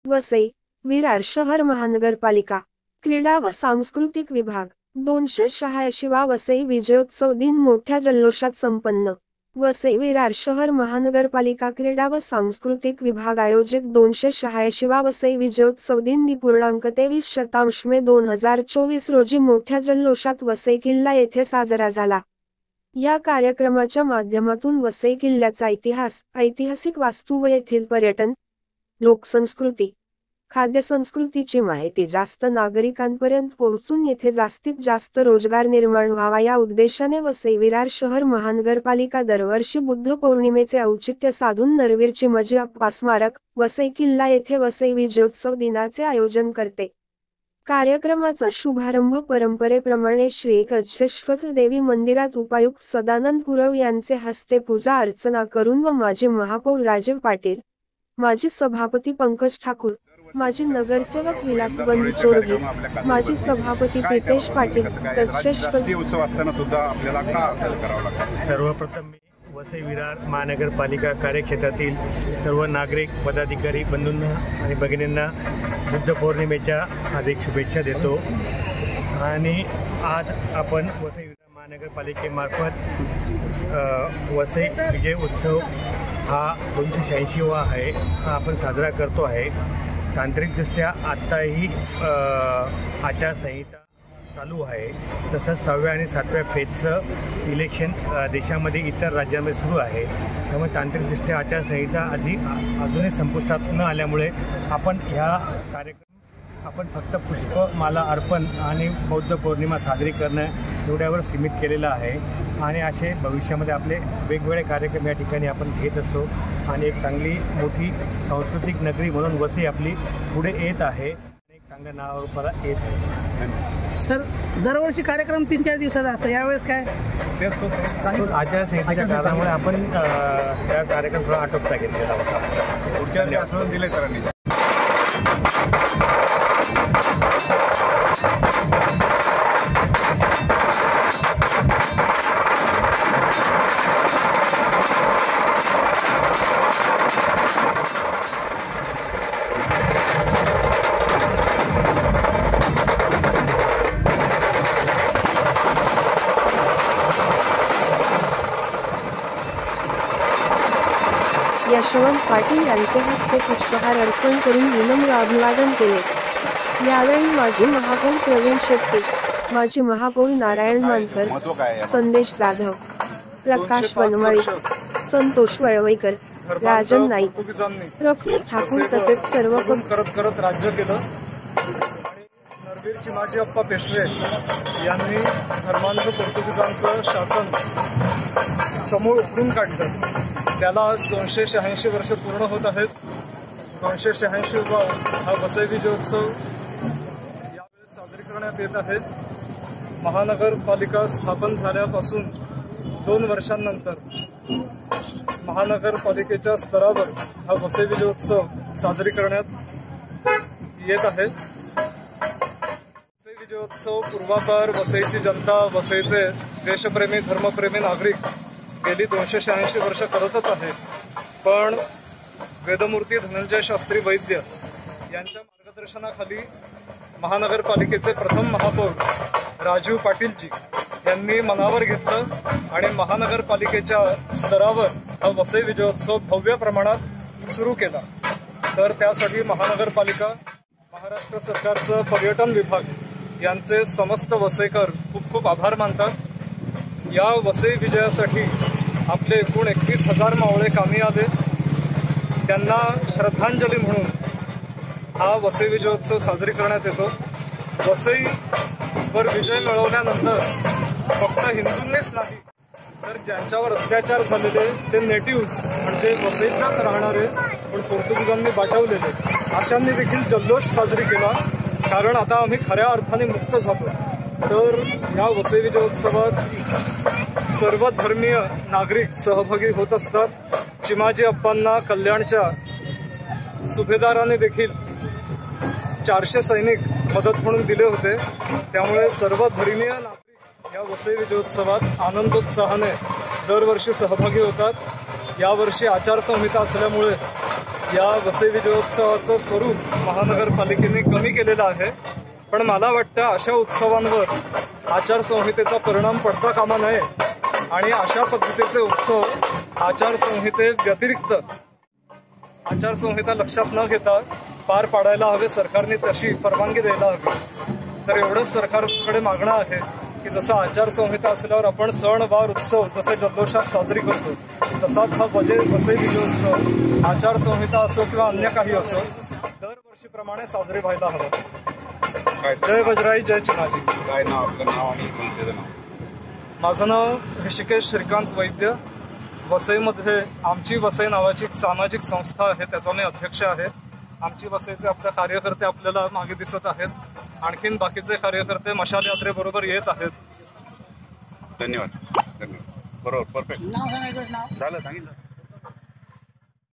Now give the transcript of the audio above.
वसई विरार शहर महानगरपालिका क्रीडा व सांस्कृतिक विभाग 286वा वसई विजयोत्सव दिन मोठ्या जल्लोषात संपन्न। वसई विरार शहर महानगरपालिका क्रीडा व सांस्कृतिक विभाग आयोजित 286वा वसई विजयोत्सव दिन दिनांक 23 मे 2024 रोजी मोठ्या जल्लोषात वसई किल्ला येथे साजरा झाला। या कार्यक्रमाच्या माध्यमातून वसई किल्ल्याचा इतिहास, ऐतिहासिक वास्तू व येथील पर्यटन, लोकसंस्कृती, खाद्यसंस्कृतीची माहिती जास्त नागरिकांपर्यंत पोहोचून येथे जास्तीत जास्त रोजगार निर्माण व्हावा या उद्देशाने वसई विरार शहर महानगरपालिका दरवर्षी बुद्ध पौर्णिमेचे औचित्य साधून नरवीर चिमाजी अप्पा स्मारक वसई किल्ला येथे वसई विजयोत्सव दिनाचे आयोजन करते। कार्यक्रमाचा शुभारंभ परंपरेप्रमाणे श्री कच्छेश्वर देवी मंदिरात उपायुक्त सदानंद पुरव यांचे हस्ते पूजा अर्चना करून व माजी महापौर राजीव पाटील, माजी सभापती पंकज ठाकूर, माजी नगरसेवक विलास बंधू चोरगी, माजी सभापती प्रितेश पाटील कच्छेश्वर उत्सव असताना सुद्धा आपल्याला का असेल करावं लागतं। सर्वप्रथम मी वसई विरार महानगरपालिका कार्यक्षेत्रातील सर्व नागरिक पदाधिकारी बंधूंना आणि भगिनींना बुद्ध पौर्णिमेच्या हार्दिक शुभेच्छा देतो। आणि आज आपण वसई विरार महानगरपालिकेमार्फत वसई विजय उत्सव हा 286वा आहे, हा आपण साजरा करतो आहे। तांत्रिकदृष्ट्या आत्ताही आचारसंहिता चालू आहे, तसंच 6व्या आणि 7व्या फेजचं इलेक्शन देशामध्ये इतर राज्यांमध्ये सुरू आहे। त्यामुळे तांत्रिकदृष्ट्या आचारसंहिता अजूनही संपुष्टात न आल्यामुळे आपण ह्या कार्यक्रम फक्त पुष्पमाला अर्पण आणि बौद्ध पौर्णिमा साजरी करणं एवढ्यावर सीमित केलेलं आहे। आणि असे भविष्यामध्ये आपले वेगवेगळे कार्यक्रम या ठिकाणी आपण घेत असतो आणि एक चांगली मोठी सांस्कृतिक नगरी म्हणून वसई आपली पुढे येत आहे, एक चांगल्या नावारूपाला येत आहे। सर, दरवर्षी कार्यक्रम 3-4 दिवसाचा असतो, यावेळेस काय आचारसंहितेच्या कारणामुळे आपण त्या कार्यक्रम थोडा आटोपता घेतलेला होता। पुढच्या आश्वासन दिले सरांनी। यशवंत पाटील यांचे हस्ते पुष्पहार अर्पण करून विनम्र अभिवादन केले। यावेळी माजी महापौर प्रवीण शेट्टी, माजी महापौर नारायण मानकर, संदेश जाधव, प्रकाश बनवाळी, संतोष वळवईकर, राजन नाईक, रफी ठाकूर तसेच सर्व करत राज्य केलं। नरवीर चिमाजी अप्पा पेशवे यांनी धर्मांध पोर्तुगीजांचं शासन समूळ उखडून काढलं। त्याला आज 286 वर्ष पूर्ण होत आहेत। 286वा हा वसई विजयोत्सव यावेळेस साजरी करण्यात येत आहे। महानगरपालिका स्थापन झाल्यापासून 2 वर्षांनंतर महानगरपालिकेच्या स्तरावर हा वसई विजयोत्सव साजरी करण्यात येत आहे। वसई विजयोत्सव पूर्वापार वसईची जनता, वसईचे देशप्रेमी धर्मप्रेमी नागरिक गेली 286 वर्ष करतच आहे। पण वेदमूर्ती धनंजय शास्त्री वैद्य यांच्या मार्गदर्शनाखाली महानगरपालिकेचे प्रथम महापौर राजीव पाटीलजी यांनी मनावर घेतलं आणि महानगरपालिकेच्या स्तरावर हा वसई विजयोत्सव भव्य प्रमाणात सुरू केला। तर त्यासाठी महानगरपालिका, महाराष्ट्र सरकारचं पर्यटन विभाग यांचे समस्त वसईकर खूप खूप आभार मानतात। या वसई विजयासाठी आपले एकूण 21,000 मावळे कामी आले। त्यांना श्रद्धांजली म्हणून हा वसई विजयोत्सव साजरी करण्यात येतो। वसईवर विजय मिळवल्यानंतर फक्त हिंदूंनीच नाही तर ज्यांच्यावर अत्याचार झालेले ते नेटिव्ह म्हणजे वसईतच राहणारे पण पोर्तुगीजांनी बाटवलेले अशांनी देखील जल्लोष साजरी केला। कारण आता आम्ही खऱ्या अर्थाने मुक्त झालो। तर या वसई विजयोत्सवात सर्व धर्मीय नागरिक सहभागी होत असतात। चिमाजी अप्पांना कल्याणच्या सुभेदाराने देखील 400 सैनिक मदत म्हणून दिले होते। त्यामुळे सर्व धर्मीय नागरिक या वसई विजयोत्सवात आनंदोत्साहाने दरवर्षी सहभागी होतात। यावर्षी आचारसंहिता असल्यामुळे या वसई विजयोत्सवाचं स्वरूप महानगरपालिकेने कमी केलेलं आहे. पण मला वाटतं अशा उत्सवांवर आचारसंहितेचा परिणाम पडता कामा नये आणि अशा पद्धतीचे उत्सव आचारसंहिते व्यतिरिक्त आचारसंहिता लक्षात न घेता पार पाडायला हवे. सरकारने तशी परवानगी द्यायला हवी. तर एवढंच सरकारकडे मागणं आहे की जसं आचारसंहिता असल्यावर आपण सण वार उत्सव जसे जल्लोषात साजरी करतो तसाच हा वसई विजयोत्सव आचारसंहिता असो किंवा अन्य काही असो दरवर्षीप्रमाणे साजरे व्हायला हवं. काय जय वजराई जय चिनाजी. काय नाव आपलं नाव आणि संस्थेचं नाव? माझं नाव ऋषिकेश श्रीकांत वैद्य. वसईमध्ये आमची वसई नावाची एक सामाजिक संस्था आहे, त्याचा मी अध्यक्ष आहे. आमची वसईचे आपले कार्यकर्ते आपल्याला मागे दिसत आहेत. आणखीन बाकीचे कार्यकर्ते मशाल यात्रेबरोबर येत आहेत. धन्यवाद. बरोबर, परफेक्ट नाव सांगायचं नाव झालं, सांगितलं.